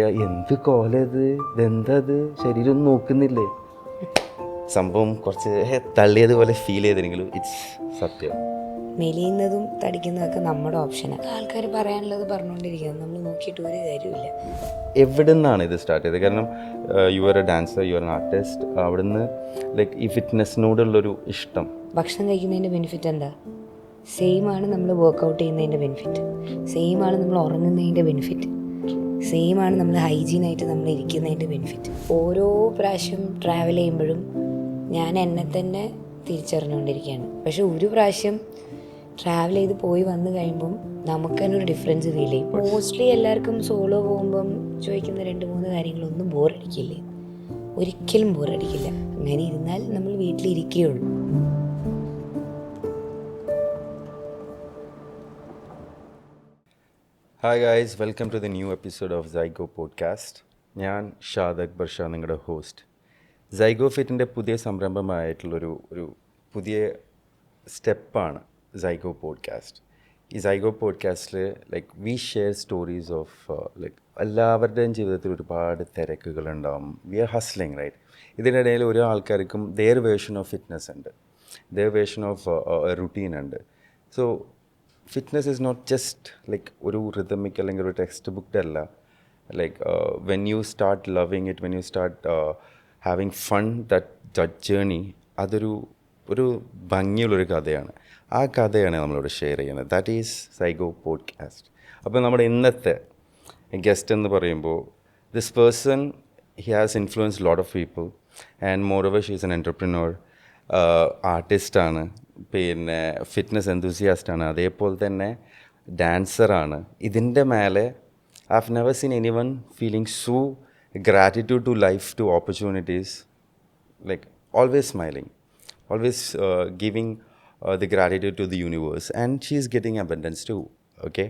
എന്ത് കോലത് ഇതെന്തത് ശരീരം ഒന്നും നോക്കുന്നില്ലേ? സംഭവം കുറച്ച് തള്ളിയതുപോലെ ഫീൽ ചെയ്തിരുന്നെങ്കിലും ഇറ്റ്സ് സത്യം. മെലിയുന്നതും തടിക്കുന്നതൊക്കെ നമ്മുടെ ഓപ്ഷനാണ്. ആൾക്കാർ പറയാനുള്ളത് പറഞ്ഞുകൊണ്ടിരിക്കുക, നമ്മൾ നോക്കിയിട്ട് ഒരു കാര്യമില്ല. എവിടെ നിന്നാണ് ഇത് സ്റ്റാർട്ട് ചെയ്തത്? കാരണം you are A dancer, you are an artist. അവിടുന്ന് ലൈക്ക് ഈ ഫിറ്റ്നസ്സിനോടുള്ളൊരു ഇഷ്ടം. ഭക്ഷണം കഴിക്കുന്നതിൻ്റെ ബെനിഫിറ്റ് എന്താ? സെയിം ആണ് നമ്മൾ വർക്കൗട്ട് ചെയ്യുന്നതിൻ്റെ ബെനിഫിറ്റ്, സെയിം ആണ് നമ്മൾ ഉറങ്ങുന്നതിൻ്റെ ബെനിഫിറ്റ്, സെയിം ആണ് നമ്മൾ ഹൈജീനായിട്ട് നമ്മൾ ഇരിക്കുന്നതിൻ്റെ ബെനിഫിറ്റ്. ഓരോ പ്രാവശ്യം ട്രാവൽ ചെയ്യുമ്പോഴും ഞാൻ എന്നെ തന്നെ തിരിച്ചറിഞ്ഞുകൊണ്ടിരിക്കുകയാണ്. പക്ഷെ ഒരു പ്രാവശ്യം ട്രാവൽ ചെയ്ത് പോയി വന്നു കഴിയുമ്പം നമുക്ക് തന്നെ ഒരു ഡിഫറൻസ് ഫീൽ ചെയ്യും. മോസ്റ്റ്ലി എല്ലാവർക്കും സോളോ പോകുമ്പം ചോദിക്കുന്ന 2-3 കാര്യങ്ങളൊന്നും ബോറടിക്കില്ലേ? ഒരിക്കലും ബോറടിക്കില്ല. അങ്ങനെ ഇരുന്നാൽ നമ്മൾ വീട്ടിലിരിക്കുകയുള്ളൂ. Hi guys, welcome to the new episode of Saigo podcast. ഞാൻ ഷാദ് അക്ബർ ഷാ, നിങ്ങളുടെ ഹോസ്റ്റ്. സൈഗോ ഫിറ്റിൻ്റെ പുതിയ സംരംഭമായിട്ടുള്ളൊരു പുതിയ സ്റ്റെപ്പാണ് സൈഗോ പോഡ്കാസ്റ്റ്. ഈ സൈഗോ പോഡ്കാസ്റ്റിൽ like we share stories of like എല്ലാവരുടെയും ജീവിതത്തിൽ ഒരുപാട് തിരക്കുകളുണ്ടാവും. We are hustling, right? ഇതിനിടയിൽ ഓരോ ആൾക്കാർക്കും ദെയർ വേർഷൻ ഓഫ് ഫിറ്റ്നസ് ഉണ്ട്, ദെയർ വേർഷൻ ഓഫ് റുട്ടീൻ ഉണ്ട്. So fitness is not just like ഒരു റിതമിക് അല്ലെങ്കിൽ ഒരു ടെക്സ്റ്റ് ബുക്ക് അല്ല. Like when you start loving it, when you start having fun that journey, ഒരു ഭംഗിയുള്ളൊരു കഥയാണ്. ആ കഥയാണ് നമ്മളിവിടെ ഷെയർ ചെയ്യുന്നത്. That is Saigo podcast. അപ്പോൾ നമ്മുടെ ഇന്നത്തെ ഗസ്റ്റ് എന്ന് പറയുമ്പോൾ this person, he has influence lot of people and moreover she is an entrepreneur, ആർട്ടിസ്റ്റാണ്, പിന്നെ ഫിറ്റ്നസ് എന്തൂസിയാസ്റ്റാണ്, അതേപോലെ തന്നെ ഡാൻസറാണ്. ഇതിൻ്റെ മേലെ I have never seen any one feeling so gratitude to life, to opportunities, like always smiling, always giving the gratitude to the universe, and she is getting abundance too. Okay,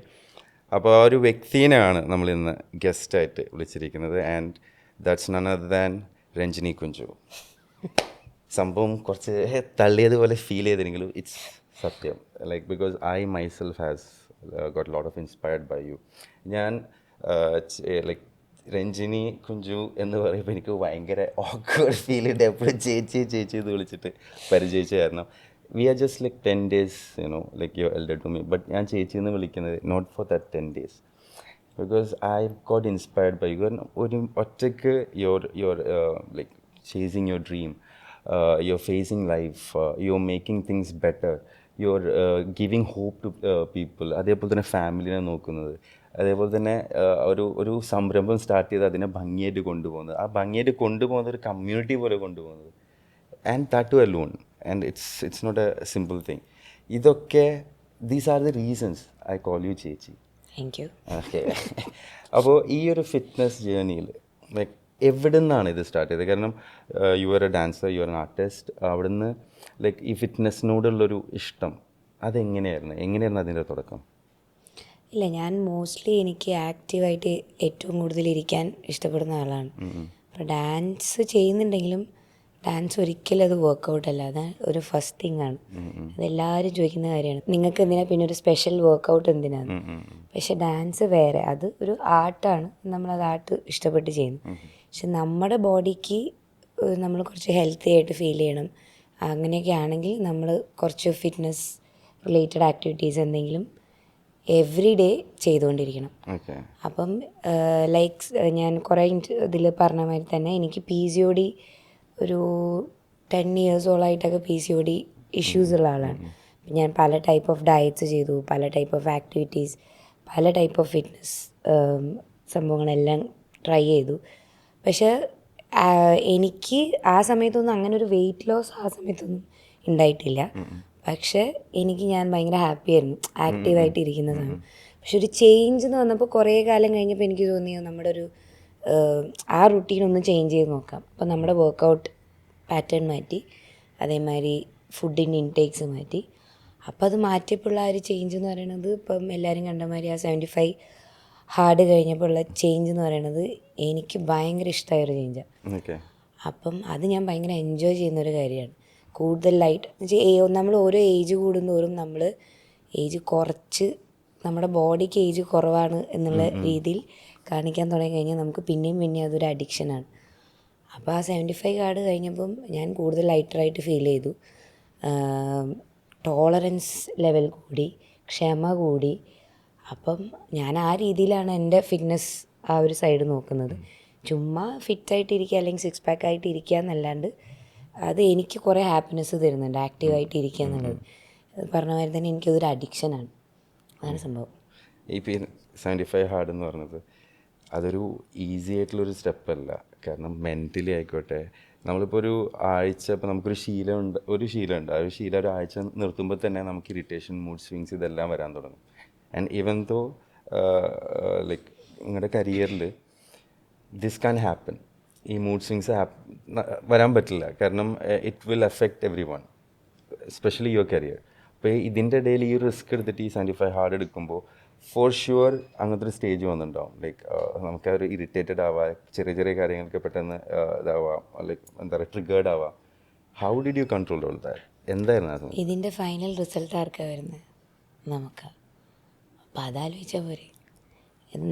അപ്പോൾ ആ ഒരു വ്യക്തിയെയാണ് നമ്മളിന്ന് ഗസ്റ്റായിട്ട് വിളിച്ചിരിക്കുന്നത്. And that's none other than Ranjini Kunchu. സംഭവം കുറച്ച് തള്ളിയതുപോലെ feel ചെയ്തിരുന്നെങ്കിലും ഇറ്റ്സ് സത്യം. Like because I myself has got lot of inspired by you. ഞാൻ ലൈക്ക് രഞ്ജിനി കുഞ്ചു എന്ന് പറയുമ്പോൾ എനിക്ക് ഭയങ്കര ഓക്വേർഡ് ഫീൽ ഉണ്ട്. എപ്പോഴും ചേച്ചി എന്ന് വിളിച്ചിട്ട് പരിചയിച്ച കാരണം we are just like 10 days, like your elder to me. But ഞാൻ ചേച്ചി എന്ന് വിളിക്കുന്നത് not for that 10 days, because I got inspired by you. ഒരു ഒറ്റയ്ക്ക് your like chasing your dream, you're facing life, you're making things better, you're giving hope to people. അതേപോലെ തന്നെ ഫാമിലിനെ നോക്കുന്നത്, അതേപോലെ തന്നെ ഒരു സംരംഭം സ്റ്റാർട്ട് ചെയ്ത് അതിനെ ഭംഗിയായിട്ട് കൊണ്ടുപോകുന്നത്, ആ ഭംഗിയായിട്ട് കൊണ്ടുപോകുന്നത് ഒരു കമ്മ്യൂണിറ്റി പോലെ കൊണ്ടുപോകുന്നത്, and that too alone. And it's not a simple thing. ഇതൊക്കെ these are the reasons I call you ചേച്ചി. Thank you. ഓക്കെ, അപ്പോൾ ഈ ഒരു ഫിറ്റ്നസ് ജേർണിയിൽ ലൈക്ക് എവിടെ നിന്നാണ് ഇത് സ്റ്റാർട്ട് ചെയ്തത്? കാരണം you are A dancer, you are an artist. അവിടുന്ന് ലൈക്ക് ഈ ഫിറ്റ്നസ്സിനോടുള്ളൊരു ഇഷ്ടം എങ്ങനെയായിരുന്നു അതിൻ്റെ തുടക്കം? ഇല്ല, ഞാൻ മോസ്റ്റ്ലി എനിക്ക് ആക്റ്റീവായിട്ട് ഏറ്റവും കൂടുതൽ ഇരിക്കാൻ ഇഷ്ടപ്പെടുന്ന ആളാണ്. അപ്പോൾ ഡാൻസ് ചെയ്യുന്നുണ്ടെങ്കിലും ഡാൻസ് ഒരിക്കലും അത് വർക്കൗട്ടല്ല. അത് ഒരു ഫസ്റ്റ് തിങ് ആണ്. അതെല്ലാവരും ചോദിക്കുന്ന കാര്യമാണ്, നിങ്ങൾക്ക് എന്തിനാ പിന്നെ ഒരു സ്പെഷ്യൽ വർക്കൗട്ട് എന്തിനാണ്? പക്ഷെ ഡാൻസ് വേറെ, അത് ഒരു ആർട്ടാണ്. നമ്മളത് ആർട്ട് ഇഷ്ടപ്പെട്ട് ചെയ്യുന്നു. പക്ഷെ നമ്മുടെ ബോഡിക്ക് നമ്മൾ കുറച്ച് ഹെൽത്തി ആയിട്ട് ഫീൽ ചെയ്യണം. അങ്ങനെയൊക്കെ ആണെങ്കിൽ നമ്മൾ കുറച്ച് ഫിറ്റ്നസ് റിലേറ്റഡ് ആക്ടിവിറ്റീസ് എന്തെങ്കിലും എവറി ഡേ ചെയ്തുകൊണ്ടിരിക്കണം. അപ്പം ലൈക്ക് ഞാൻ കുറേ ഇതിൽ പറഞ്ഞ മാതിരി തന്നെ എനിക്ക് PCOD ഒരു 10 years PCOD ഇഷ്യൂസ് ഉള്ള ആളാണ്. ഞാൻ പല ടൈപ്പ് ഓഫ് ഡയറ്റ്സ് ചെയ്തു, പല ടൈപ്പ് ഓഫ് ആക്ടിവിറ്റീസ്, പല ടൈപ്പ് ഓഫ് ഫിറ്റ്നസ് സംഭവങ്ങളെല്ലാം ട്രൈ ചെയ്തു. പക്ഷേ എനിക്ക് ആ സമയത്തൊന്നും അങ്ങനെ ഒരു വെയിറ്റ് ലോസ് ആ സമയത്തൊന്നും ഉണ്ടായിട്ടില്ല. പക്ഷേ ഞാൻ ഭയങ്കര ഹാപ്പി ആയിരുന്നു ആക്റ്റീവായിട്ട് ഇരിക്കുന്ന സമയം. പക്ഷെ ഒരു ചേഞ്ച് എന്ന് വന്നപ്പോൾ കുറേ കാലം കഴിഞ്ഞപ്പോൾ എനിക്ക് തോന്നിയത് നമ്മുടെ ഒരു ആ റുട്ടീനൊന്ന് ചേഞ്ച് ചെയ്ത് നോക്കാം. അപ്പോൾ നമ്മുടെ വർക്കൗട്ട് പാറ്റേൺ മാറ്റി, അതേമാതിരി ഫുഡിൻ്റെ ഇൻടേക്സ് മാറ്റി. അപ്പോൾ അത് മാറ്റിയപ്പോഴുള്ള ആ ഒരു ചേഞ്ച് എന്ന് പറയുന്നത്, ഇപ്പം എല്ലാവരും കണ്ട മാതിരി ആ 75 ഹാർഡ് കഴിഞ്ഞപ്പോൾ ഉള്ള ചേഞ്ച് എന്ന് പറയുന്നത് എനിക്ക് ഭയങ്കര ഇഷ്ടമായൊരു ചേഞ്ചാണ്. അപ്പം അത് ഞാൻ ഭയങ്കര എൻജോയ് ചെയ്യുന്നൊരു കാര്യമാണ്. കൂടുതലായിട്ട് നമ്മൾ ഓരോ ഏജ് കൂടുന്തോറും നമ്മൾ ഏജ് കുറച്ച്, നമ്മുടെ ബോഡിക്ക് ഏജ് കുറവാണ് എന്നുള്ള രീതിയിൽ കാണിക്കാൻ തുടങ്ങി കഴിഞ്ഞാൽ നമുക്ക് പിന്നെയും അതൊരു അഡിക്ഷനാണ്. അപ്പോൾ ആ 75 കാർഡ് കഴിഞ്ഞപ്പം ഞാൻ കൂടുതൽ ലൈറ്ററായിട്ട് ഫീൽ ചെയ്തു. ടോളറൻസ് ലെവൽ കൂടി, ക്ഷമ കൂടി. അപ്പം ഞാൻ ആ രീതിയിലാണ് എൻ്റെ ഫിറ്റ്നസ് ആ ഒരു സൈഡ് നോക്കുന്നത്. ചുമ്മാ ഫിറ്റായിട്ടിരിക്കുക അല്ലെങ്കിൽ 6 പാക്ക് ആയിട്ട് ഇരിക്കുക എന്നല്ലാണ്ട് അത് എനിക്ക് കുറേ ഹാപ്പിനെസ് തരുന്നുണ്ട്, ആക്റ്റീവായിട്ട് ഇരിക്കുക എന്നുള്ളത്. പറഞ്ഞ മാതിരി തന്നെ എനിക്കതൊരു അഡിക്ഷനാണ്. അതാണ് സംഭവം. ഇപ്പോൾ 75 ഹാർഡ് എന്ന് പറഞ്ഞത് അതൊരു ഈസി ആയിട്ടുള്ളൊരു സ്റ്റെപ്പല്ല. കാരണം മെൻ്റലി ആയിക്കോട്ടെ, നമ്മളിപ്പോൾ ഒരു ആഴ്ച, ഇപ്പോൾ നമുക്കൊരു ശീലമുണ്ട്, ആ ഒരു ശീലം ഒരാഴ്ച നിർത്തുമ്പോൾ തന്നെ നമുക്ക് ഇറിറ്റേഷൻ, മൂഡ് സ്വിങ്സ് ഇതെല്ലാം വരാൻ തുടങ്ങും. ആൻഡ് ഈവൻ ദോ ലൈക്ക് നിങ്ങളുടെ കരിയറിൽ ദിസ് ക്യാൻ ഹാപ്പൻ. ഈ മൂഡ് സ്വിങ്സ് വരാൻ പറ്റില്ല, കാരണം it will effect every one, especially your career. അപ്പോൾ ഇതിൻ്റെ ഇടയിൽ ഈ റിസ്ക് എടുത്തിട്ട് ഈ 75 ഹാർഡ് എടുക്കുമ്പോൾ ഫോർ ഷുവർ അങ്ങനത്തെ ഒരു സ്റ്റേജ് വന്നിട്ടുണ്ടാവും. ലൈക്ക് നമുക്ക് ഒരു ഇറിറ്റേറ്റഡ് ആവാം, ചെറിയ കാര്യങ്ങൾക്ക് പെട്ടെന്ന് ഇതാവാം, ലൈക്ക് എന്താ പറയുക, ട്രിഗേർഡ് ആവാം. How did you control all that? എന്തായിരുന്നു അത്? ഇതിൻ്റെ ഫൈനൽ റിസൾട്ട് ആർക്കാണ് വരുന്നത്? നമുക്ക്. അപ്പോൾ അതാലോചിച്ചാൽ പോരെ,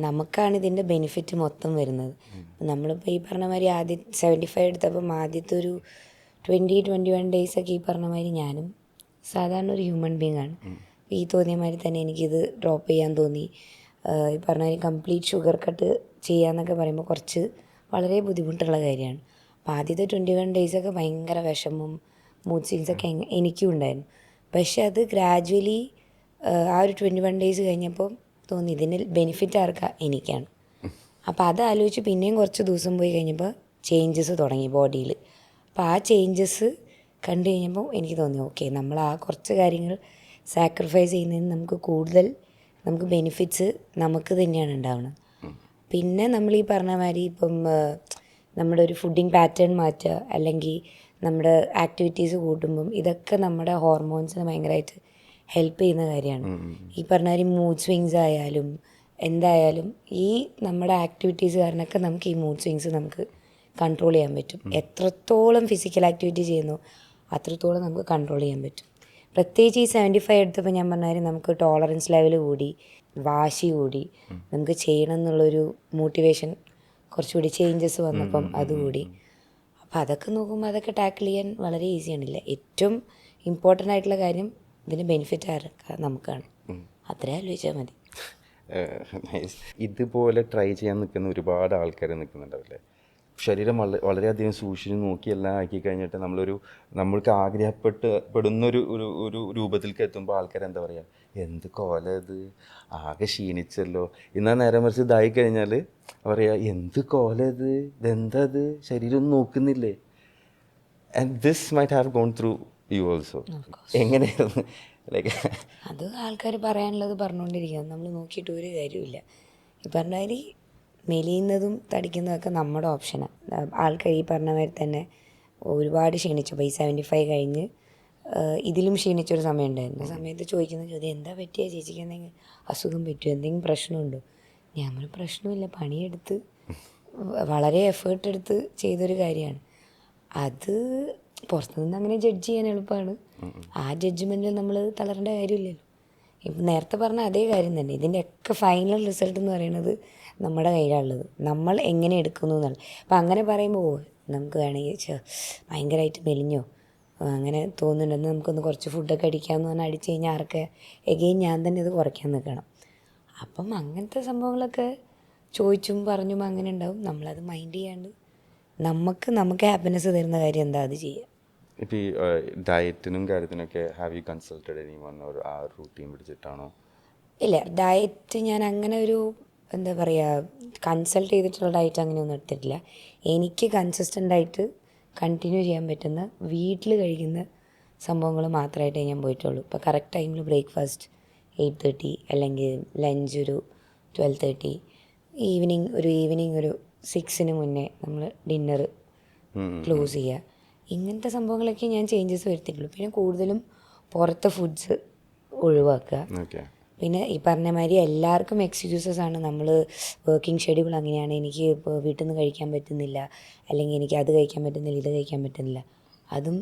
നമുക്കാണ് ഇതിൻ്റെ ബെനിഫിറ്റ് മൊത്തം വരുന്നത്. നമ്മളിപ്പോൾ ഈ പറഞ്ഞ മാതിരി ആദ്യം 75 എടുത്തപ്പം ആദ്യത്തെ ഒരു 20-21 ഡേയ്സൊക്കെ ഈ പറഞ്ഞ മാതിരി ഞാനും സാധാരണ ഒരു ഹ്യൂമൻ ബീങ് ആണ്. ഈ തോന്നിയ മാതിരി തന്നെ എനിക്കിത് ഡ്രോപ്പ് ചെയ്യാൻ തോന്നി. ഈ പറഞ്ഞ മാതിരി കംപ്ലീറ്റ് ഷുഗർ കട്ട് ചെയ്യാന്നൊക്കെ പറയുമ്പോൾ കുറച്ച് വളരെ ബുദ്ധിമുട്ടുള്ള കാര്യമാണ്. അപ്പോൾ ആദ്യത്തെ 21 ഡേയ്സൊക്കെ ഭയങ്കര വിഷമവും മൂഡ് സ്വിങ്സൊക്കെ എനിക്കും ഉണ്ടായിരുന്നു. പക്ഷെ അത് ഗ്രാജ്വലി ആ ഒരു 21 ഡേയ്സ് കഴിഞ്ഞപ്പോൾ തോന്നി ഇതിന് ബെനിഫിറ്റ് ആർക്കാ? എനിക്കാണ്. അപ്പോൾ അത് ആലോചിച്ച് പിന്നെയും കുറച്ച് ദിവസം പോയി കഴിഞ്ഞപ്പോൾ ചേഞ്ചസ് തുടങ്ങി ബോഡിയിൽ. അപ്പോൾ ആ ചേഞ്ചസ് കണ്ടു കഴിഞ്ഞപ്പോൾ എനിക്ക് തോന്നി ഓക്കെ, നമ്മൾ ആ കുറച്ച് കാര്യങ്ങൾ സാക്രിഫൈസ് ചെയ്യുന്നതിന് നമുക്ക് ബെനിഫിറ്റ്സ് നമുക്ക് തന്നെയാണ് ഉണ്ടാവുന്നത്. പിന്നെ നമ്മൾ ഈ പറഞ്ഞ മാതിരി ഇപ്പം നമ്മുടെ ഒരു ഫുഡിങ് പാറ്റേൺ മാറ്റുക, അല്ലെങ്കിൽ നമ്മുടെ ആക്ടിവിറ്റീസ് കൂട്ടുമ്പം ഇതൊക്കെ നമ്മുടെ ഹോർമോൺസിന് ഭയങ്കരമായിട്ട് ഹെൽപ്പ് ചെയ്യുന്ന കാര്യമാണ്. ഈ പറഞ്ഞ മാതിരി മൂഡ് സ്വിങ്സ് ആയാലും എന്തായാലും ഈ നമ്മുടെ ആക്ടിവിറ്റീസ് കാരണമൊക്കെ നമുക്ക് ഈ മൂഡ് സ്വിങ്സ് നമുക്ക് കൺട്രോൾ ചെയ്യാൻ പറ്റും. എത്രത്തോളം ഫിസിക്കൽ ആക്ടിവിറ്റി ചെയ്യുന്നു അത്രത്തോളം നമുക്ക് കൺട്രോൾ ചെയ്യാൻ പറ്റും. പ്രത്യേകിച്ച് ഈ 75 എടുത്തപ്പോൾ ഞാൻ പറഞ്ഞാൽ നമുക്ക് ടോളറൻസ് ലെവൽ കൂടി, വാശി കൂടി, നമുക്ക് ചെയ്യണം എന്നുള്ളൊരു മോട്ടിവേഷൻ കുറച്ചുകൂടി ചേഞ്ചസ് വന്നപ്പം അതുകൂടി. അപ്പോൾ അതൊക്കെ നോക്കുമ്പോൾ അതൊക്കെ ടാക്കിൾ ചെയ്യാൻ വളരെ ഈസിയാണില്ല. ഏറ്റവും ഇമ്പോർട്ടൻ്റ് ആയിട്ടുള്ള കാര്യം ഇതിന് ബെനിഫിറ്റ് ആർക്കാണ്? നമുക്കാണ്. അത്രയും ആലോചിച്ചാൽ മതി. ഇതുപോലെ ട്രൈ ചെയ്യാൻ നിൽക്കുന്ന ഒരുപാട് ആൾക്കാർ നിൽക്കുന്നുണ്ടാവില്ലേ? ശരീരം വളരെയധികം സൂക്ഷിച്ച് നോക്കി എല്ലാം ആക്കി കഴിഞ്ഞിട്ട് നമ്മൾക്ക് ആഗ്രഹപ്പെടുന്നൊരു ഒരു രൂപത്തിലേക്ക് എത്തുമ്പോൾ ആൾക്കാർ എന്താ പറയുക, എന്ത് കോല ഇത്, ആകെ ക്ഷീണിച്ചല്ലോ. എന്നാൽ നേരെ മറിച്ച് ഇതായി കഴിഞ്ഞാൽ പറയുക, എന്ത് കോല ഇത്, ഇതെന്താ ഇത്, ശരീരം ഒന്നും നോക്കുന്നില്ലേ. And this might have gone through you also. എങ്ങനെയായിരുന്നു? ലൈക്ക് അത് ആൾക്കാർ പറയാനുള്ളത് പറഞ്ഞുകൊണ്ടിരിക്കുക, നമ്മൾ നോക്കിയിട്ട് ഒരു കാര്യമില്ല. ഈ പറഞ്ഞ മാതിരി മെലിയുന്നതും തടിക്കുന്നതൊക്കെ നമ്മുടെ ഓപ്ഷനാണ്. ആൾക്കാർ ഈ പറഞ്ഞ മാതിരി തന്നെ ഒരുപാട് ക്ഷീണിച്ചപ്പോൾ ഈ 75 കഴിഞ്ഞ് ഇതിലും ക്ഷീണിച്ചൊരു സമയം ഉണ്ടായിരുന്നു. ആ സമയത്ത് ചോദിക്കുന്ന ചോദ്യം, എന്താ പറ്റിയ ചേച്ചിക്ക്, എന്തെങ്കിലും അസുഖം പറ്റുമോ, എന്തെങ്കിലും പ്രശ്നമുണ്ടോ? ഞാൻ ഒരു പ്രശ്നമില്ല, പണിയെടുത്ത് വളരെ എഫേർട്ട് എടുത്ത് ചെയ്തൊരു കാര്യമാണ്. അത് പുറത്തുനിന്ന് അങ്ങനെ ജഡ്ജ് ചെയ്യാൻ എളുപ്പമാണ്. ആ ജഡ്ജ്മെൻറ്റിൽ നമ്മൾ തളരേണ്ട കാര്യമില്ലല്ലോ. ഇപ്പം നേരത്തെ പറഞ്ഞ അതേ കാര്യം തന്നെ, ഇതിൻ്റെയൊക്കെ ഫൈനൽ റിസൾട്ട് എന്ന് പറയുന്നത് നമ്മുടെ കയ്യിലുള്ളത്, നമ്മൾ എങ്ങനെ എടുക്കുന്നു എന്നുള്ളത്. അപ്പം അങ്ങനെ പറയുമ്പോൾ നമുക്ക് വേണമെങ്കിൽ ഭയങ്കരമായിട്ട് മെലിഞ്ഞോ അങ്ങനെ തോന്നുന്നുണ്ടെന്ന് നമുക്കൊന്ന് കുറച്ച് ഫുഡൊക്കെ അടിക്കാമെന്ന് പറഞ്ഞാൽ അടിച്ച് കഴിഞ്ഞാൽ ആർക്ക് എഗെയിൻ ഞാൻ തന്നെ ഇത് കുറയ്ക്കാൻ നിൽക്കണം. അപ്പം അങ്ങനത്തെ സംഭവങ്ങളൊക്കെ ചോദിച്ചും പറഞ്ഞും അങ്ങനെ ഉണ്ടാവും. നമ്മളത് മൈൻഡ് ചെയ്യാണ്ട് നമുക്ക് ഹാപ്പിനെസ് തരുന്ന കാര്യം എന്താ അത് ചെയ്യുക. ഇപ്പോൾ ഈ ഡയറ്റിനും കാര്യത്തിനൊക്കെ ഹാവ് യു കൺസൾട്ടഡ് എനിവൺ, ഒരു ആ റൂട്ടീൻ പിടിച്ചിട്ടാണോ? ഇല്ല, ഡയറ്റ് ഞാൻ അങ്ങനെ ഒരു എന്താ പറയുക കൺസൾട്ട് ചെയ്തിട്ടുള്ള ഡയറ്റ് അങ്ങനെയൊന്നും എടുത്തിട്ടില്ല. എനിക്ക് കൺസിസ്റ്റൻ്റായിട്ട് കണ്ടിന്യൂ ചെയ്യാൻ പറ്റുന്ന വീട്ടിൽ കഴിക്കുന്ന സംഭവങ്ങൾ മാത്രമായിട്ടേ ഞാൻ പോയിട്ടുള്ളൂ. ഇപ്പോൾ കറക്റ്റ് ടൈമിൽ ബ്രേക്ക്ഫാസ്റ്റ് 8:30 അല്ലെങ്കിൽ ലഞ്ച് ഒരു 12:30, ഈവനിങ് ഒരു 6 മുന്നേ നമ്മൾ ഡിന്നർ ക്ലോസ് ചെയ്യുക. ഇങ്ങനത്തെ സംഭവങ്ങളൊക്കെ ഞാൻ ചേഞ്ചസ് വരുത്തിയിട്ടുള്ളൂ. പിന്നെ കൂടുതലും പുറത്തെ ഫുഡ്സ് ഒഴിവാക്കുക. പിന്നെ ഈ പറഞ്ഞ മാതിരി എല്ലാവർക്കും എക്സ്ക്യൂസസ് ആണ്, നമ്മൾ വർക്കിംഗ് ഷെഡ്യൂൾ അങ്ങനെയാണ്, എനിക്ക് ഇപ്പോൾ വീട്ടിൽ നിന്ന് കഴിക്കാൻ പറ്റുന്നില്ല, അല്ലെങ്കിൽ എനിക്ക് അത് കഴിക്കാൻ പറ്റുന്നില്ല, ഇത് കഴിക്കാൻ പറ്റുന്നില്ല. അതും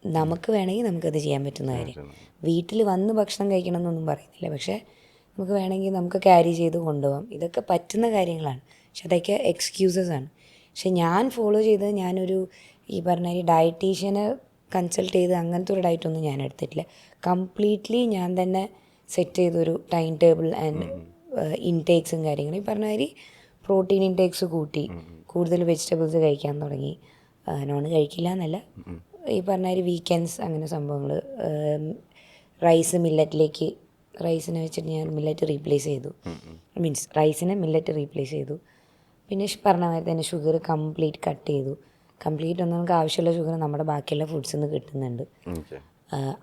നമുക്ക് വേണമെങ്കിൽ നമുക്കത് ചെയ്യാൻ പറ്റുന്ന കാര്യം. വീട്ടിൽ വന്ന് ഭക്ഷണം കഴിക്കണം എന്നൊന്നും പറയുന്നില്ല, പക്ഷേ നമുക്ക് വേണമെങ്കിൽ നമുക്ക് ക്യാരി ചെയ്ത് കൊണ്ടുപോകാം. ഇതൊക്കെ പറ്റുന്ന കാര്യങ്ങളാണ്. പക്ഷെ അതൊക്കെ എക്സ്ക്യൂസസ് ആണ്. പക്ഷെ ഞാൻ ഫോളോ ചെയ്തത് ഞാനൊരു ഈ പറഞ്ഞ ഡയറ്റീഷ്യനെ കൺസൾട്ട് ചെയ്ത് അങ്ങനത്തെ ഒരു ഡയറ്റൊന്നും ഞാൻ എടുത്തിട്ടില്ല. കംപ്ലീറ്റ്ലി ഞാൻ തന്നെ സെറ്റ് ചെയ്തൊരു ടൈം ടേബിൾ ആൻഡ് ഇൻടേക്സും കാര്യങ്ങളും. ഈ പറഞ്ഞ മാതിരി പ്രോട്ടീൻ ഇൻടേക്സ് കൂട്ടി, കൂടുതൽ വെജിറ്റബിൾസ് കഴിക്കാൻ തുടങ്ങി. നോൺ കഴിക്കില്ല എന്നല്ല, ഈ പറഞ്ഞ മാതിരി വീക്കെൻഡ്സ് അങ്ങനെ സംഭവങ്ങൾ. റൈസ് മില്ലറ്റിലേക്ക്, റൈസിനെ വെച്ചിട്ട് ഞാൻ മില്ലറ്റ് റീപ്ലേസ് ചെയ്തു, മീൻസ് റൈസിനെ മില്ലറ്റ് റീപ്ലേസ് ചെയ്തു. പിന്നെ പറഞ്ഞ മാതിരി തന്നെ ഷുഗർ കംപ്ലീറ്റ് കട്ട് ചെയ്തു. കംപ്ലീറ്റ് ഒന്നും നമുക്ക് ആവശ്യമുള്ള ഷുഗർ നമ്മുടെ ബാക്കിയുള്ള ഫുഡ്സിൽ നിന്ന് കിട്ടുന്നുണ്ട്.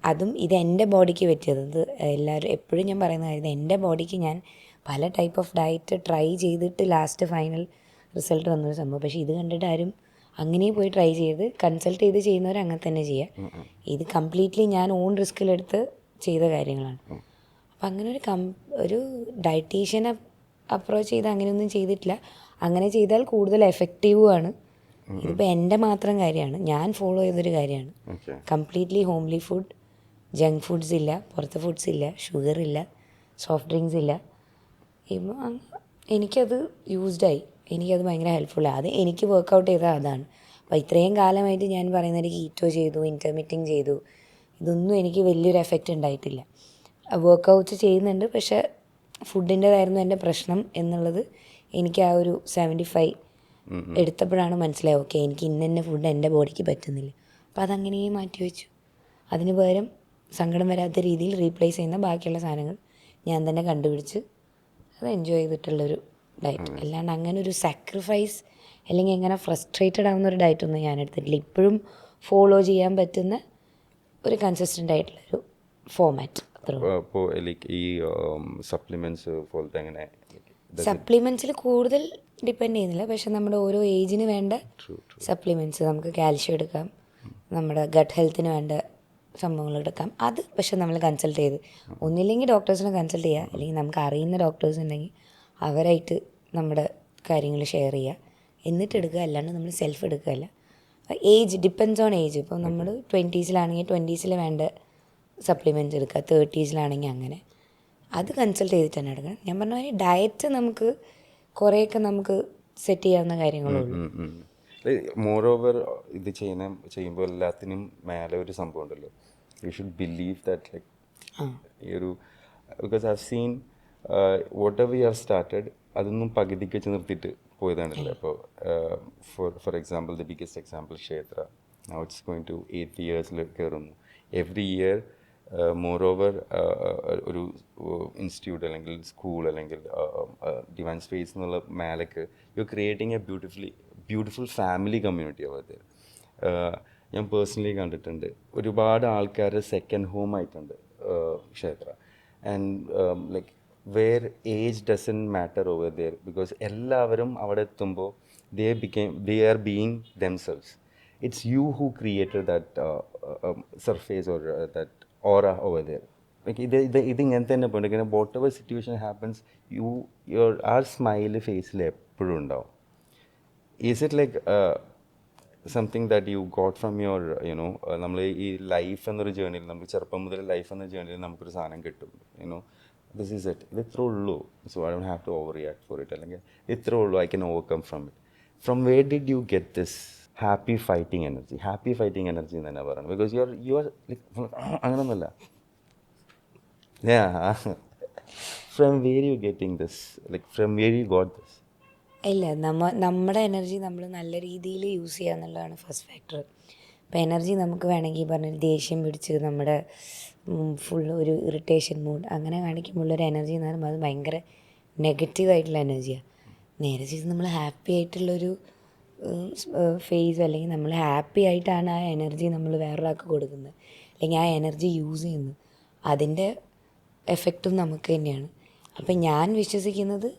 അതും ഇത് എൻ്റെ ബോഡിക്ക് പറ്റിയത്. ഇത് എല്ലാവരും എപ്പോഴും ഞാൻ പറയുന്ന കാര്യം, എൻ്റെ ബോഡിക്ക് ഞാൻ പല ടൈപ്പ് ഓഫ് ഡയറ്റ് ട്രൈ ചെയ്തിട്ട് ലാസ്റ്റ് ഫൈനൽ റിസൾട്ട് വന്നൊരു സംഭവം. പക്ഷേ ഇത് കണ്ടിട്ട് ആരും അങ്ങനെ പോയി ട്രൈ ചെയ്ത് കൺസൾട്ട് ചെയ്ത് ചെയ്യുന്നവർ അങ്ങനെ തന്നെ ചെയ്യുക. ഇത് കംപ്ലീറ്റ്ലി ഞാൻ ഓൺ റിസ്കിലെടുത്ത് ചെയ്ത കാര്യങ്ങളാണ്. അപ്പം അങ്ങനെ ഒരു ഡയറ്റീഷ്യനെ അപ്രോച്ച് ചെയ്ത് അങ്ങനെയൊന്നും ചെയ്തിട്ടില്ല. അങ്ങനെ ചെയ്താൽ കൂടുതൽ എഫക്റ്റീവുമാണ്. ഇതിപ്പോൾ എൻ്റെ മാത്രം കാര്യമാണ്, ഞാൻ ഫോളോ ചെയ്തൊരു കാര്യമാണ്. Completely homely food, junk foods ഇല്ല, പുറത്തെ ഫുഡ്സ് ഇല്ല, ഷുഗർ ഇല്ല, സോഫ്റ്റ് ഡ്രിങ്ക്സ് ഇല്ല. ഇപ്പം എനിക്കത് യൂസ്ഡായി, എനിക്കത് ഭയങ്കര ഹെൽപ്ഫുള്ളാണ്. അത് എനിക്ക് വർക്കൗട്ട് ചെയ്തത് അതാണ്. അപ്പോൾ ഇത്രയും കാലമായിട്ട് ഞാൻ പറയുന്നത് കീറ്റോ ചെയ്തു, ഇൻ്റർമിറ്റിങ് ചെയ്തു, ഇതൊന്നും എനിക്ക് വലിയൊരു എഫക്റ്റ് ഉണ്ടായിട്ടില്ല. വർക്കൗട്ട്സ് ചെയ്യുന്നുണ്ട്, പക്ഷേ ഫുഡിൻ്റെതായിരുന്നു എൻ്റെ പ്രശ്നം എന്നുള്ളത് എനിക്ക് ആ ഒരു 75 എടുത്തപ്പോഴാണ് മനസ്സിലായത്. ഓക്കെ, എനിക്ക് ഇന്ന ഫുഡ് എൻ്റെ ബോഡിക്ക് പറ്റുന്നില്ല. അപ്പോൾ അതങ്ങനെ മാറ്റി വെച്ചു. അതിന് പകരം സങ്കടം വരാത്ത രീതിയിൽ റീപ്ലേസ് ചെയ്യുന്ന ബാക്കിയുള്ള സാധനങ്ങൾ ഞാൻ തന്നെ കണ്ടുപിടിച്ച് അത് എൻജോയ് ചെയ്തിട്ടുള്ളൊരു ഡയറ്റ്. അല്ലാണ്ട് അങ്ങനെ ഒരു സാക്രിഫൈസ് അല്ലെങ്കിൽ എങ്ങനെ ഫ്രസ്ട്രേറ്റഡ് ആവുന്ന ഒരു ഡയറ്റൊന്നും ഞാൻ എടുത്തിട്ടില്ല. ഇപ്പോഴും ഫോളോ ചെയ്യാൻ പറ്റുന്ന ഒരു കൺസിസ്റ്റൻ്റ് ആയിട്ടുള്ളൊരു ഫോമാറ്റ്. അപ്പോൾ ഈ സപ്ലിമെൻറ്റ്സ് പോലത്തെ അങ്ങനെ സപ്ലിമെൻറ്റ്സിൽ കൂടുതൽ ഡിപ്പെൻഡ് ചെയ്യുന്നില്ല, പക്ഷെ നമ്മുടെ ഓരോ ഏജിന് വേണ്ട സപ്ലിമെൻറ്റ്സ്, നമുക്ക് കാൽഷ്യം എടുക്കാം, നമ്മുടെ ഗട്ട് ഹെൽത്തിന് വേണ്ട സംഭവങ്ങൾ എടുക്കാം. അത് പക്ഷെ നമ്മൾ കൺസൾട്ട് ചെയ്ത്, ഒന്നില്ലെങ്കിൽ ഡോക്ടേഴ്സിനെ കൺസൾട്ട് ചെയ്യുക, അല്ലെങ്കിൽ നമുക്ക് അറിയുന്ന ഡോക്ടേഴ്സ് ഉണ്ടെങ്കിൽ അവരായിട്ട് നമ്മുടെ കാര്യങ്ങൾ ഷെയർ ചെയ്യുക, എന്നിട്ട് എടുക്കുക. അല്ലാണ്ട് നമ്മൾ സെൽഫ് എടുക്കുകയല്ല. Age depends on age. ഇപ്പോൾ നമ്മൾ 20s വേണ്ട സപ്ലിമെൻറ്റ്സ് എടുക്കുക, 30s അങ്ങനെ. അത് കൺസൾട്ട് ചെയ്തിട്ട് തന്നെ എടുക്കണം. ഞാൻ പറഞ്ഞ പോലെ ഡയറ്റ് നമുക്ക് കുറേയൊക്കെ നമുക്ക് സെറ്റ് ചെയ്യാവുന്ന കാര്യങ്ങളുള്ളൂ. മോർ ഓവർ ഇത് ചെയ്യുമ്പോൾ എല്ലാത്തിനും മേലെ ഒരു സംഭവം ഉണ്ടല്ലോ, you should believe that like ഈ ഒരു, because I have seen whatever you have started അതൊന്നും പകുതിക്ക് വെച്ച് നിർത്തിയിട്ട് പോയതാണല്ലോ. അപ്പോൾ for example, the biggest example Kshetra, now it's going to 8 years കയറുന്നു. എവറി ഇയർ മോർ ഓവർ ഒരു ഇൻസ്റ്റിറ്റ്യൂട്ട് അല്ലെങ്കിൽ സ്കൂൾ അല്ലെങ്കിൽ ഡിവൈൻ സ്പേസ് എന്നുള്ള മേലേക്ക് you creating a beautiful family community അവർ. ഞാൻ പേഴ്സണലി കണ്ടിട്ടുണ്ട്, ഒരുപാട് ആൾക്കാർ സെക്കൻഡ് ഹോം ആയിട്ടുണ്ട് Kshetra. And like where age doesn't matter over there, because എല്ലാവരും അവിടെ എത്തുമ്പോൾ they are being themselves. It's you who created that surface or that aura over there. Like ഇത് ഇങ്ങനെ തന്നെ പോയിട്ട് വാട്ട് എവർ സിറ്റുവേഷൻ ഹാപ്പൻസ് ആ smile ഫേസിൽ എപ്പോഴും ഉണ്ടാവും. Is it like something that you got from your നമ്മൾ ഈ ലൈഫ് എന്നൊരു ജേർണിയിൽ, നമുക്ക് ചെറുപ്പം മുതൽ ലൈഫ് എന്ന ജേർണിയിൽ നമുക്കൊരു സാധനം കിട്ടും, ദിസ് ഈസ് ഇറ്റ്, ഇത് ഇത്രേ ഉള്ളൂ, so I don't have to overreact for it, അല്ലെങ്കിൽ ഇത്രേ ഉള്ളൂ, I can overcome from it. From where did you get this happy fighting energy എന്ന് തന്നെ പറയണം, ബിക്കോസ് യു ആർ ലൈക്ക് അങ്ങനൊന്നുമല്ല. From where you getting this, like from where you got this? ഇല്ല, നമ്മുടെ energy നമ്മൾ നല്ല രീതിയിൽ യൂസ് ചെയ്യുക എന്നുള്ളതാണ് ഫസ്റ്റ് ഫാക്ടർ. ഇപ്പോൾ എനർജി നമുക്ക് വേണമെങ്കിൽ പറഞ്ഞാൽ ദേഷ്യം പിടിച്ച് നമ്മുടെ ഫുൾ ഒരു ഇറിറ്റേഷൻ മൂഡ് അങ്ങനെ കാണിക്കുമ്പോഴുള്ളൊരു എനർജി എന്ന് പറയുമ്പോൾ അത് ഭയങ്കര നെഗറ്റീവായിട്ടുള്ള എനർജിയാണ്. നേരെ ചെയ്ത് നമ്മൾ ഹാപ്പി ആയിട്ടുള്ളൊരു ഫേസ്, അല്ലെങ്കിൽ നമ്മൾ ഹാപ്പി ആയിട്ടാണ് ആ എനർജി നമ്മൾ വേറൊരാൾക്ക് കൊടുക്കുന്നത്, അല്ലെങ്കിൽ ആ എനർജി യൂസ് ചെയ്യുന്നത്, അതിൻ്റെ എഫക്റ്റും നമുക്ക് തന്നെയാണ്. അപ്പം ഞാൻ വിശ്വസിക്കുന്നത്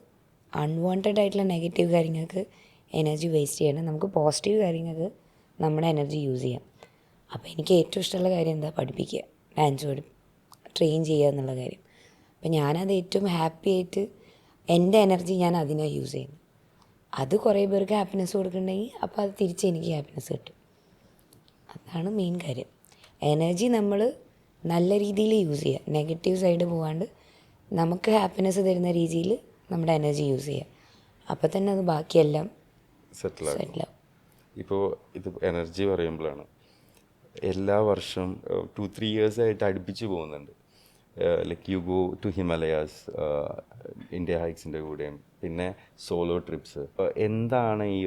അൺവാണ്ടഡ് ആയിട്ടുള്ള നെഗറ്റീവ് കാര്യങ്ങൾക്ക് എനർജി വേസ്റ്റ് ചെയ്യണം, നമുക്ക് പോസിറ്റീവ് കാര്യങ്ങൾക്ക് നമ്മുടെ എനർജി യൂസ് ചെയ്യാം. അപ്പോൾ എനിക്ക് ഏറ്റവും ഇഷ്ടമുള്ള കാര്യം എന്താ, പഠിപ്പിക്കുക, ഡാൻസ് ട്രെയിൻ ചെയ്യുക എന്നുള്ള കാര്യം. അപ്പം ഞാനത് ഏറ്റവും ഹാപ്പി ആയിട്ട് എൻ്റെ എനർജി ഞാൻ അതിനാണ് യൂസ് ചെയ്യുന്നത്. അത് കുറേ പേർക്ക് ഹാപ്പിനെസ് കൊടുക്കുന്നുണ്ടെങ്കിൽ അപ്പോൾ അത് തിരിച്ച് എനിക്ക് ഹാപ്പിനെസ് കിട്ടും. അതാണ് മെയിൻ കാര്യം. എനർജി നമ്മൾ നല്ല രീതിയിൽ യൂസ് ചെയ്യുക, നെഗറ്റീവ് സൈഡ് പോകാണ്ട് നമുക്ക് ഹാപ്പിനെസ് തരുന്ന രീതിയിൽ നമ്മുടെ എനർജി യൂസ് ചെയ്യുക. അപ്പോൾ തന്നെ അത് ബാക്കിയെല്ലാം സെറ്റിലാകും. സെറ്റിലാവും. ഇപ്പോൾ ഇത് എനർജി പറയുമ്പോഴാണ് എല്ലാ വർഷവും 2-3 ഇയേഴ്സായിട്ട് അടുപ്പിച്ച് പോകുന്നുണ്ട്. Like you go to Himalayas, India ഹൈക്സിൻ്റെ കൂടെയും പിന്നെ സോളോ ട്രിപ്സ്. എന്താണ് ഈ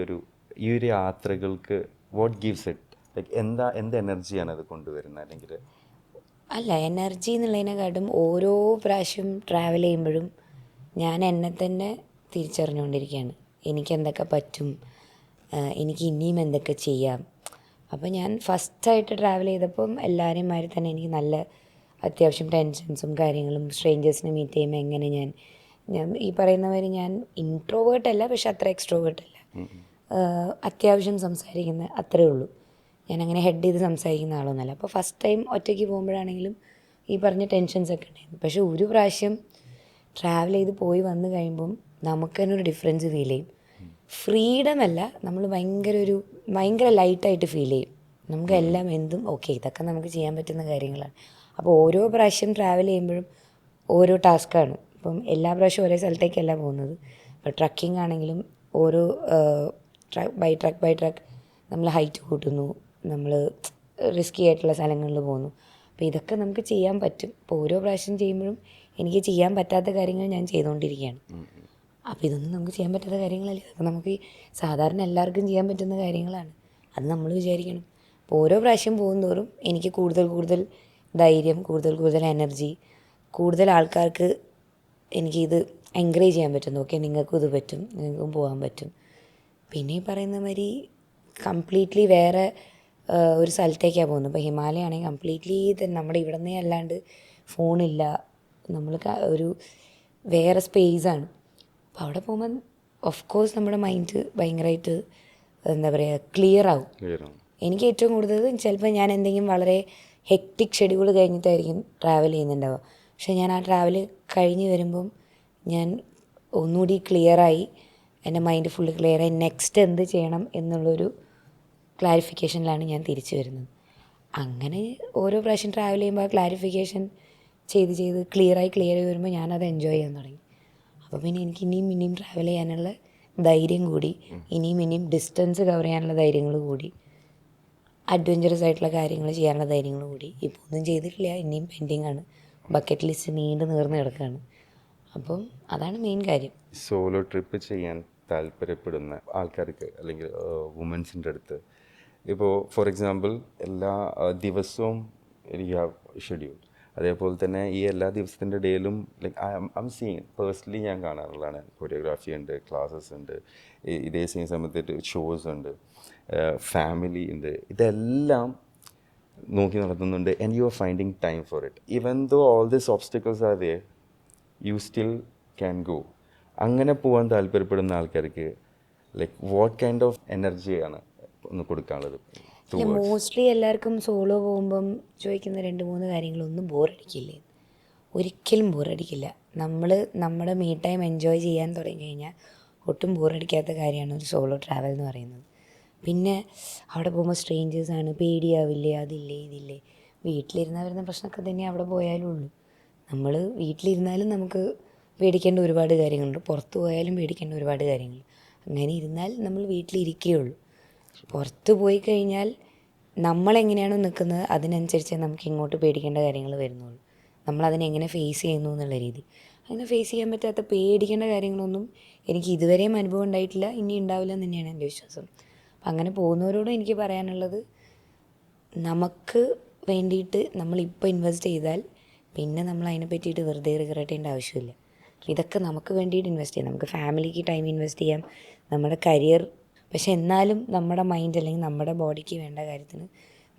ഒരു യാത്രകൾക്ക് വാട്ട് ഗിവ്സ് ഇറ്റ്? ലൈക്ക് എന്ത് എനർജിയാണ് അത് കൊണ്ടുവരുന്നത്? അല്ലെങ്കിൽ അല്ല, എനർജി എന്നുള്ളതിനെക്കാട്ടും ഓരോ പ്രാവശ്യം ട്രാവൽ ചെയ്യുമ്പോഴും ഞാൻ എന്നെ തന്നെ തിരിച്ചറിഞ്ഞുകൊണ്ടിരിക്കുകയാണ്. എനിക്ക് എന്തൊക്കെ പറ്റും, എനിക്ക് ഇനിയും എന്തൊക്കെ ചെയ്യാം. അപ്പോൾ ഞാൻ ഫസ്റ്റായിട്ട് ട്രാവൽ ചെയ്തപ്പം എല്ലാവരെയും മാതിരി തന്നെ എനിക്ക് നല്ല അത്യാവശ്യം ടെൻഷൻസും കാര്യങ്ങളും, സ്ട്രേഞ്ചേഴ്സിനെ മീറ്റ് ചെയ്യുമ്പോൾ എങ്ങനെ ഞാൻ ഈ പറയുന്ന മാതിരി ഞാൻ ഇൻട്രോവേർട്ടല്ല, പക്ഷെ അത്ര എക്സ്ട്രോവേർട്ടല്ല. അത്യാവശ്യം സംസാരിക്കുന്ന അത്രേ ഉള്ളൂ. ഞാനങ്ങനെ ഹെഡ് ചെയ്ത് സംസാരിക്കുന്ന ആളൊന്നുമല്ല. അപ്പോൾ ഫസ്റ്റ് ടൈം ഒറ്റയ്ക്ക് പോകുമ്പോഴാണെങ്കിലും ഈ പറഞ്ഞ ടെൻഷൻസൊക്കെ ഉണ്ടായിരുന്നു. പക്ഷേ ഒരു പ്രാവശ്യം ട്രാവൽ ചെയ്ത് പോയി വന്നു കഴിയുമ്പം നമുക്ക് തന്നെ ഒരു ഡിഫറൻസ് ഫീൽ ചെയ്യും. ഫ്രീഡം അല്ല, നമ്മൾ ഭയങ്കര ലൈറ്റായിട്ട് ഫീൽ ചെയ്യും. നമുക്ക് എല്ലാം എന്തും ഓക്കെ, ഇതൊക്കെ നമുക്ക് ചെയ്യാൻ പറ്റുന്ന കാര്യങ്ങളാണ്. അപ്പോൾ ഓരോ പ്രാവശ്യം ട്രാവൽ ചെയ്യുമ്പോഴും ഓരോ ടാസ്ക്കാണ്. ഇപ്പം എല്ലാ പ്രാവശ്യവും ഒരേ സ്ഥലത്തേക്കല്ല പോകുന്നത്. ഇപ്പോൾ ട്രക്കിംഗ് ആണെങ്കിലും ഓരോ ബൈ ട്രക്ക് നമ്മൾ ഹൈറ്റ് കൂട്ടുന്നു, നമ്മൾ റിസ്കി ആയിട്ടുള്ള സ്ഥലങ്ങളിൽ പോകുന്നു. അപ്പോൾ ഇതൊക്കെ നമുക്ക് ചെയ്യാൻ പറ്റും. അപ്പോൾ ഓരോ പ്രാവശ്യം ചെയ്യുമ്പോഴും എനിക്ക് ചെയ്യാൻ പറ്റാത്ത കാര്യങ്ങൾ ഞാൻ ചെയ്തുകൊണ്ടിരിക്കുകയാണ്. അപ്പോൾ ഇതൊന്നും നമുക്ക് ചെയ്യാൻ പറ്റാത്ത കാര്യങ്ങളല്ല, ഇതൊക്കെ നമുക്ക് ഈ സാധാരണ എല്ലാവർക്കും ചെയ്യാൻ പറ്റുന്ന കാര്യങ്ങളാണ്. അത് നമ്മൾ വിചാരിക്കണം. അപ്പോൾ ഓരോ പ്രാവശ്യം പോകുന്തോറും എനിക്ക് കൂടുതൽ ധൈര്യം, കൂടുതൽ എനർജി, കൂടുതൽ ആൾക്കാർക്ക് എനിക്കിത് എൻകറേജ് ചെയ്യാൻ പറ്റും. ഓക്കെ, നിങ്ങൾക്കും ഇത് പറ്റും, നിങ്ങൾക്കും പോകാൻ പറ്റും. പിന്നെ ഈ പറയുന്ന മാതിരി കംപ്ലീറ്റ്ലി വേറെ ഒരു സ്ഥലത്തേക്കാണ് പോകുന്നത്. ഇപ്പോൾ ഹിമാലയ ആണെങ്കിൽ കംപ്ലീറ്റ്ലി നമ്മുടെ ഇവിടെ നിന്നേ അല്ലാണ്ട് ഫോണില്ല, നമ്മൾ ഒരു വേറെ സ്പേസാണ്. അപ്പോൾ അവിടെ പോകുമ്പോൾ ഓഫ് കോഴ്സ് നമ്മുടെ മൈൻഡ് ഭയങ്കരമായിട്ട് എന്താ പറയുക ക്ലിയർ ആവും. എനിക്ക് ഏറ്റവും കൂടുതൽ ചിലപ്പോൾ ഞാൻ എന്തെങ്കിലും വളരെ ഹെക്റ്റിക് ഷെഡ്യൂൾ കഴിഞ്ഞിട്ടായിരിക്കും ട്രാവൽ ചെയ്യുന്നുണ്ടാവുക. പക്ഷേ ഞാൻ ആ ട്രാവൽ കഴിഞ്ഞ് വരുമ്പം ഞാൻ ഒന്നുകൂടി ക്ലിയറായി, എൻ്റെ മൈൻഡ് ഫുള്ള് ക്ലിയറായി, നെക്സ്റ്റ് എന്ത് ചെയ്യണം എന്നുള്ളൊരു ക്ലാരിഫിക്കേഷനിലാണ് ഞാൻ തിരിച്ചു വരുന്നത്. അങ്ങനെ ഓരോ പ്രാവശ്യം ട്രാവൽ ചെയ്യുമ്പോൾ ആ ക്ലാരിഫിക്കേഷൻ ചെയ്ത് ക്ലിയറായി വരുമ്പോൾ ഞാനത് എൻജോയ് ചെയ്യാൻ തുടങ്ങി. അപ്പോൾ പിന്നെ എനിക്ക് ഇനിയും ട്രാവൽ ചെയ്യാനുള്ള ധൈര്യം കൂടി, ഇനിയും ഡിസ്റ്റൻസ് കവർ ചെയ്യാനുള്ള ധൈര്യങ്ങൾ കൂടി, അഡ്വഞ്ചറസ് ആയിട്ടുള്ള കാര്യങ്ങൾ ചെയ്യാനുള്ള ധൈര്യങ്ങൾ കൂടി. ഇപ്പോൾ ഒന്നും ചെയ്തിട്ടില്ല, ഇനിയും പെൻഡിങ് ആണ്. ബക്കറ്റ് ലിസ്റ്റ് നീർന്ന് കിടക്കുകയാണ്. അപ്പം അതാണ് മെയിൻ കാര്യം. സോളോ ട്രിപ്പ് ചെയ്യാൻ താല്പര്യപ്പെടുന്ന ആൾക്കാർക്ക് അല്ലെങ്കിൽ വുമൻസിൻ്റെ അടുത്ത് ഇപ്പോൾ ഫോർ എക്സാമ്പിൾ എല്ലാ ദിവസവും എനിക്ക് ഷെഡ്യൂൾ, അതേപോലെ തന്നെ ഈ എല്ലാ ദിവസത്തിൻ്റെ ഇടയിലും like I am seeing personally ഞാൻ കാണാറുള്ളതാണ്. കൊറിയോഗ്രാഫി ഉണ്ട്, ക്ലാസ്സസ് ഉണ്ട്, ഇതേ സെയിം സമയത്ത് ഷോസ് ഉണ്ട്, ഫാമിലി ഉണ്ട്, ഇതെല്ലാം നോക്കി നടത്തുന്നുണ്ട്. And you are finding time for it. Even though all these obstacles are there, you still can go. അങ്ങനെ പോകാൻ താല്പര്യപ്പെടുന്ന ആൾക്കാർക്ക് ലൈക്ക് വാട്ട് കൈൻഡ് ഓഫ് എനർജിയാണ് ഒന്ന് കൊടുക്കാനുള്ളത്? മോസ്റ്റ്ലി എല്ലാവർക്കും സോളോ പോകുമ്പം ചോദിക്കുന്ന 2-3 കാര്യങ്ങളൊന്നും ബോറടിക്കില്ലേ? ഒരിക്കലും ബോറടിക്കില്ല. നമ്മൾ നമ്മുടെ മീ ടൈം എൻജോയ് ചെയ്യാൻ തുടങ്ങി കഴിഞ്ഞാൽ ഒട്ടും ബോറടിക്കാത്ത കാര്യമാണ് ഒരു സോളോ ട്രാവൽ എന്ന് പറയുന്നത്. പിന്നെ അവിടെ പോകുമ്പോൾ സ്ട്രേഞ്ചേഴ്സാണ്, പേടിയാവില്ലേ, അതില്ലേ ഇതില്ലേ. വീട്ടിലിരുന്നാൽ വരുന്ന പ്രശ്നമൊക്കെ തന്നെ അവിടെ പോയാലും ഉള്ളൂ. നമ്മൾ വീട്ടിലിരുന്നാലും നമുക്ക് പേടിക്കേണ്ട ഒരുപാട് കാര്യങ്ങളുണ്ട്, പുറത്ത് പോയാലും പേടിക്കേണ്ട ഒരുപാട് കാര്യങ്ങൾ. അങ്ങനെ ഇരുന്നാൽ നമ്മൾ വീട്ടിലിരിക്കുകയുള്ളൂ. പുറത്ത് പോയി കഴിഞ്ഞാൽ നമ്മളെങ്ങനെയാണോ നിൽക്കുന്നത് അതിനനുസരിച്ച് നമുക്ക് ഇങ്ങോട്ട് പേടിക്കേണ്ട കാര്യങ്ങൾ വരുന്നുള്ളൂ. നമ്മളതിനെങ്ങനെ ഫേസ് ചെയ്യുന്നു എന്നുള്ള രീതി. അങ്ങനെ ഫേസ് ചെയ്യാൻ പറ്റാത്ത പേടിക്കേണ്ട കാര്യങ്ങളൊന്നും എനിക്ക് ഇതുവരെയും അനുഭവം ഉണ്ടായിട്ടില്ല, ഇനി ഉണ്ടാവില്ല എന്ന് തന്നെയാണ് എൻ്റെ വിശ്വാസം. അപ്പം അങ്ങനെ പോകുന്നവരോടും എനിക്ക് പറയാനുള്ളത്, നമുക്ക് വേണ്ടിയിട്ട് നമ്മളിപ്പോൾ ഇൻവെസ്റ്റ് ചെയ്താൽ പിന്നെ നമ്മൾ അതിനെ പറ്റിയിട്ട് വെറുതെ റിഗ്രറ്റ് ചെയ്യേണ്ട ആവശ്യമില്ല. ഇതൊക്കെ നമുക്ക് വേണ്ടിയിട്ട് ഇൻവെസ്റ്റ് ചെയ്യാം. നമുക്ക് ഫാമിലിക്ക് ടൈം ഇൻവെസ്റ്റ് ചെയ്യാം, നമ്മുടെ കരിയർ. പക്ഷെ എന്നാലും നമ്മുടെ മൈൻഡ് അല്ലെങ്കിൽ നമ്മുടെ ബോഡിക്ക് വേണ്ട കാര്യത്തിന്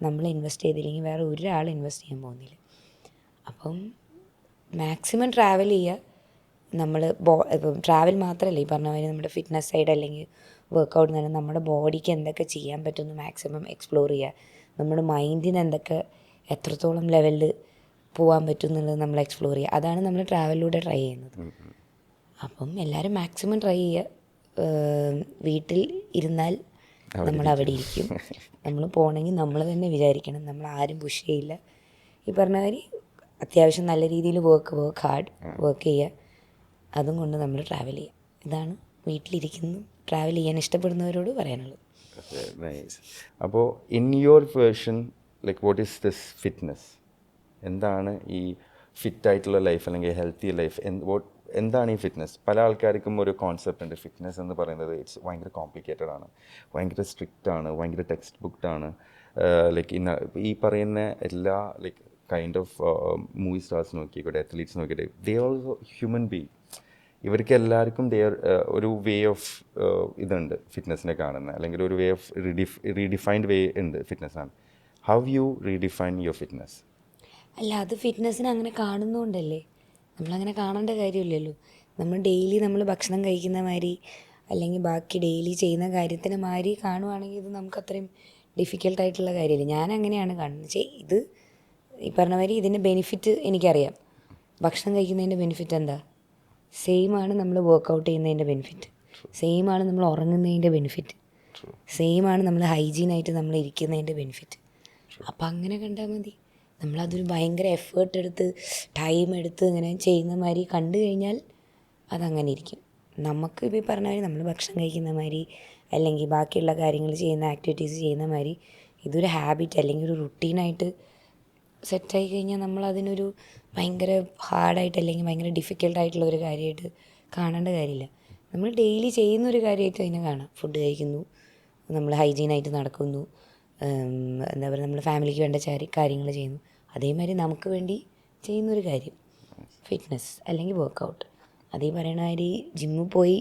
നമ്മൾ ഇൻവെസ്റ്റ് ചെയ്തില്ലെങ്കിൽ വേറെ ഒരാൾ ഇൻവെസ്റ്റ് ചെയ്യാൻ പോകുന്നില്ല. അപ്പം മാക്സിമം ട്രാവൽ ചെയ്യുക. നമ്മൾ ഇപ്പം ട്രാവൽ മാത്രമല്ല, ഈ പറഞ്ഞ മാതിരി നമ്മുടെ ഫിറ്റ്നസ് സൈഡ് അല്ലെങ്കിൽ വർക്കൗട്ട് എന്ന് പറഞ്ഞാൽ നമ്മുടെ ബോഡിക്ക് എന്തൊക്കെ ചെയ്യാൻ പറ്റുമെന്ന് മാക്സിമം എക്സ്പ്ലോർ ചെയ്യുക. നമ്മുടെ മൈൻഡിന് എന്തൊക്കെ എത്രത്തോളം ലെവലിൽ പോകാൻ പറ്റും എന്നുള്ളത് നമ്മൾ എക്സ്പ്ലോർ ചെയ്യുക. അതാണ് നമ്മൾ ട്രാവലിലൂടെ ട്രൈ ചെയ്യുന്നത്. അപ്പം എല്ലാവരും മാക്സിമം ട്രൈ ചെയ്യുക. വീട്ടിൽ ഇരുന്നാൽ നമ്മൾ അവിടെ ഇരിക്കും. നമ്മൾ പോകണമെങ്കിൽ നമ്മൾ തന്നെ വിചാരിക്കണം, നമ്മൾ ആരും പുഷ് ചെയ്യില്ല. ഈ പറഞ്ഞ മാതിരി അത്യാവശ്യം നല്ല രീതിയിൽ വർക്ക് ഹാർഡ് വർക്ക് ചെയ്യുക. അതും കൊണ്ട് നമ്മൾ ട്രാവൽ ചെയ്യുക. ഇതാണ് വീട്ടിലിരിക്കുന്നു, ട്രാവൽ ചെയ്യാൻ ഇഷ്ടപ്പെടുന്നവരോട് പറയാനുള്ളത്. നൈസ്. അപ്പോൾ in your version like what is this fitness? എന്താണ് ഈ ഫിറ്റായിട്ടുള്ള ലൈഫ് അല്ലെങ്കിൽ ഹെൽത്തി ലൈഫ്? എന്താണ് ഈ ഫിറ്റ്നസ്? പല ആൾക്കാർക്കും ഒരു കോൺസെപ്റ്റ് ഉണ്ട്, ഫിറ്റ്നസ് എന്ന് പറയുന്നത് ഇറ്റ്സ് ഭയങ്കര കോംപ്ലിക്കേറ്റഡ് ആണ്, ഭയങ്കര സ്ട്രിക്റ്റ് ആണ്, ഭയങ്കര ടെക്സ്റ്റ് ബുക്ക്ഡ് ആണ്. ലൈക്ക് ഈ പറയുന്ന എല്ലാ like kind of movie stars നോക്കിക്കോട്ടെ, അത്ലീറ്റ്സ് നോക്കിയിട്ട്, ദേ ഓൾസോ ഹ്യൂമൻ ബീങ്. ഇവർക്ക് എല്ലാവർക്കും ഒരു വേ ഓഫ് ഇതുണ്ട് ഫിറ്റ്നസ്സിനെ കാണുന്ന, അല്ലെങ്കിൽ ഒരു വേ ഓഫ് റീഡിഫൈൻഡ് വേ ഉണ്ട് ഫിറ്റ്നസ്സാണ്. How you redefine your fitness? അല്ല, അത് ഫിറ്റ്നസ്സിനെ അങ്ങനെ കാണുന്നതുകൊണ്ടല്ലേ. നമ്മളങ്ങനെ കാണേണ്ട കാര്യമില്ലല്ലോ. നമ്മൾ ഡെയിലി നമ്മൾ ഭക്ഷണം കഴിക്കുന്ന മാതിരി അല്ലെങ്കിൽ ബാക്കി ഡെയിലി ചെയ്യുന്ന കാര്യത്തിന് മാതിരി കാണുവാണെങ്കിൽ ഇത് നമുക്ക് അത്രയും ഡിഫിക്കൽട്ടായിട്ടുള്ള കാര്യമില്ല. ഞാൻ അങ്ങനെയാണ് കാണുന്നത്. ഇത് ഈ പറഞ്ഞ മാതിരി ഇതിൻ്റെ ബെനിഫിറ്റ് എനിക്കറിയാം. ഭക്ഷണം കഴിക്കുന്നതിൻ്റെ ബെനിഫിറ്റ് എന്താ? സെയിമാണ് നമ്മൾ വർക്കൗട്ട് ചെയ്യുന്നതിൻ്റെ ബെനിഫിറ്റ്, സെയിമാണ് നമ്മൾ ഉറങ്ങുന്നതിൻ്റെ ബെനിഫിറ്റ്, സെയിമാണ് നമ്മൾ ഹൈജീനായിട്ട് നമ്മൾ ഇരിക്കുന്നതിൻ്റെ ബെനിഫിറ്റ്. അപ്പം അങ്ങനെ കണ്ടാൽ മതി. നമ്മളതൊരു ഭയങ്കര എഫേർട്ട് എടുത്ത് ടൈം എടുത്ത് ഇങ്ങനെ ചെയ്യുന്ന മാതിരി കണ്ടു കഴിഞ്ഞാൽ അതങ്ങനെ ഇരിക്കും. നമുക്ക് ഇപ്പോൾ ഈ പറഞ്ഞ മാതിരി നമ്മൾ ഭക്ഷണം കഴിക്കുന്ന മാതിരി അല്ലെങ്കിൽ ബാക്കിയുള്ള കാര്യങ്ങൾ ചെയ്യുന്ന ആക്ടിവിറ്റീസ് ചെയ്യുന്ന മാതിരി ഇതൊരു ഹാബിറ്റ് അല്ലെങ്കിൽ ഒരു റുട്ടീനായിട്ട് സെറ്റായി കഴിഞ്ഞാൽ നമ്മളതിനൊരു ഭയങ്കര ഹാർഡായിട്ട് അല്ലെങ്കിൽ ഭയങ്കര ഡിഫിക്കൽട്ടായിട്ടുള്ള ഒരു കാര്യമായിട്ട് കാണേണ്ട കാര്യമില്ല. നമ്മൾ ഡെയിലി ചെയ്യുന്നൊരു കാര്യമായിട്ട് അതിനെ കാണാം. ഫുഡ് കഴിക്കുന്നു, നമ്മൾ ഹൈജീനായിട്ട് നടക്കുന്നു, എന്താ പറയുക, നമ്മൾ ഫാമിലിക്ക് വേണ്ട കാര്യങ്ങൾ ചെയ്യുന്നു. അതേമാതിരി നമുക്ക് വേണ്ടി ചെയ്യുന്നൊരു കാര്യം ഫിറ്റ്നസ് അല്ലെങ്കിൽ വർക്കൗട്ട്. അതീ പറയണ മാതിരി ജിമ്മിൽ പോയി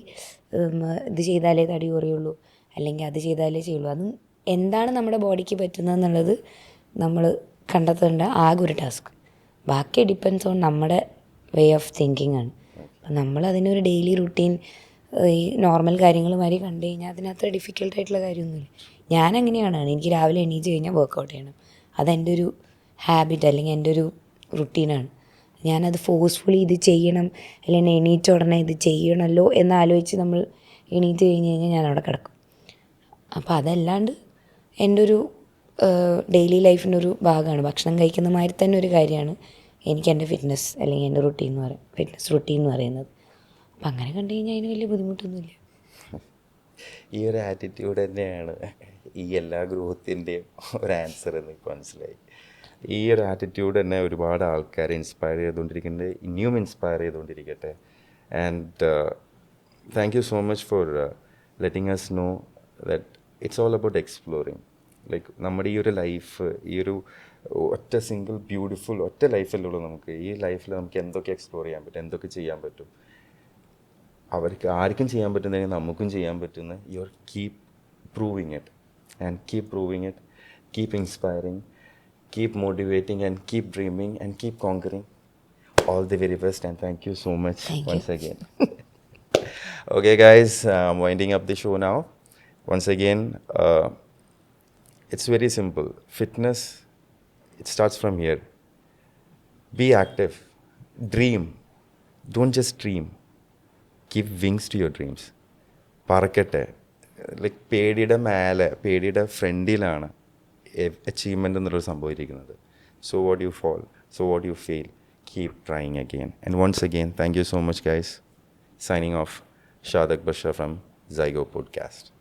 ഇത് ചെയ്താലേ തടി കുറയുള്ളൂ അല്ലെങ്കിൽ അത് ചെയ്താലേ ചെയ്യുള്ളൂ. അതും എന്താണ് നമ്മുടെ ബോഡിക്ക് പറ്റുന്നതെന്നുള്ളത് നമ്മൾ കണ്ടെത്തേണ്ട ആകെ ഒരു ടാസ്ക്. ബാക്കി ഡിപ്പെൻസ് ഓൺ നമ്മുടെ വേ ഓഫ് തിങ്കിങ് ആണ്. അപ്പം നമ്മളതിനൊരു ഡെയിലി റുട്ടീൻ ഈ നോർമൽ കാര്യങ്ങൾ മാതിരി കണ്ടു കഴിഞ്ഞാൽ അതിനത്ര ഡിഫിക്കൽട്ടായിട്ടുള്ള കാര്യമൊന്നുമില്ല. ഞാനങ്ങനെയാണ്. എനിക്ക് രാവിലെ എണീറ്റ് കഴിഞ്ഞാൽ വർക്കൗട്ട് ചെയ്യണം. അതെൻ്റെ ഒരു ഹാബിറ്റ് അല്ലെങ്കിൽ എൻ്റെ ഒരു റുട്ടീനാണ്. ഞാനത് ഫോഴ്സ്ഫുള്ളി ഇത് ചെയ്യണം അല്ലെങ്കിൽ എണീറ്റ ഉടനെ ഇത് ചെയ്യണമല്ലോ എന്നാലോചിച്ച് നമ്മൾ എണീറ്റ് കഴിഞ്ഞ് കഴിഞ്ഞാൽ ഞാനവിടെ കിടക്കും. അപ്പോൾ അതല്ലാണ്ട് എൻ്റെ ഒരു ഡെയിലി ലൈഫിൻ്റെ ഒരു ഭാഗമാണ്. ഭക്ഷണം കഴിക്കുന്ന മാതിരി തന്നെ ഒരു കാര്യമാണ് എനിക്ക് എൻ്റെ ഫിറ്റ്നസ് അല്ലെങ്കിൽ എൻ്റെ റുട്ടീൻ എന്ന് പറയും, ഫിറ്റ്നസ് റുട്ടീൻ എന്ന് പറയുന്നത്. അപ്പം അങ്ങനെ കണ്ടു കഴിഞ്ഞാൽ അതിന് വലിയ ബുദ്ധിമുട്ടൊന്നുമില്ല. ഈ ഒരു ആറ്റിറ്റ്യൂഡ് തന്നെയാണ് ഈ എല്ലാ ഗ്രൂപ്പത്തിൻ്റെയും ഒരു ആൻസർ എന്ന് ഇപ്പോൾ മനസ്സിലായി. ഈ ഒരു ആറ്റിറ്റ്യൂഡ് തന്നെ ഒരുപാട് ആൾക്കാരെ ഇൻസ്പയർ ചെയ്തുകൊണ്ടിരിക്കുന്നുണ്ട്, ഇനിയും ഇൻസ്പയർ ചെയ്തുകൊണ്ടിരിക്കട്ടെ. And thank you so much for letting us know that it's all about exploring. Like നമ്മുടെ ഈ ഒരു ലൈഫ്, ഈ ഒരു ഒറ്റ സിംഗിൾ ബ്യൂട്ടിഫുൾ ഒറ്റ ലൈഫല്ലേ ഉള്ളൂ നമുക്ക്. ഈ ലൈഫിൽ നമുക്ക് എന്തൊക്കെ എക്സ്പ്ലോർ ചെയ്യാൻ പറ്റും, എന്തൊക്കെ ചെയ്യാൻ പറ്റും, അവർക്ക് ആർക്കും ചെയ്യാൻ പറ്റുന്നതെങ്കിൽ നമുക്കും ചെയ്യാൻ പറ്റുന്ന your keep proving it and keep proving it, keep inspiring, keep motivating and keep dreaming and keep conquering. All the very best and thank you so much once again. Okay guys, I'm winding up the show now. Once again, it's very simple. Fitness, it starts from here. Be active, dream. Don't just dream. Give wings to your dreams. പറക്കട്ടെ. Like പേടിയുടെ മേലെ, പേടിയുടെ ഫ്രണ്ടിലാണ് achievement എന്നുള്ളൊരു സംഭവം ഇരിക്കുന്നത്. So what you fall, so what you fail, keep trying again. And once again, thank you so much guys. Signing off, Shadak Bashar from Zygo Podcast.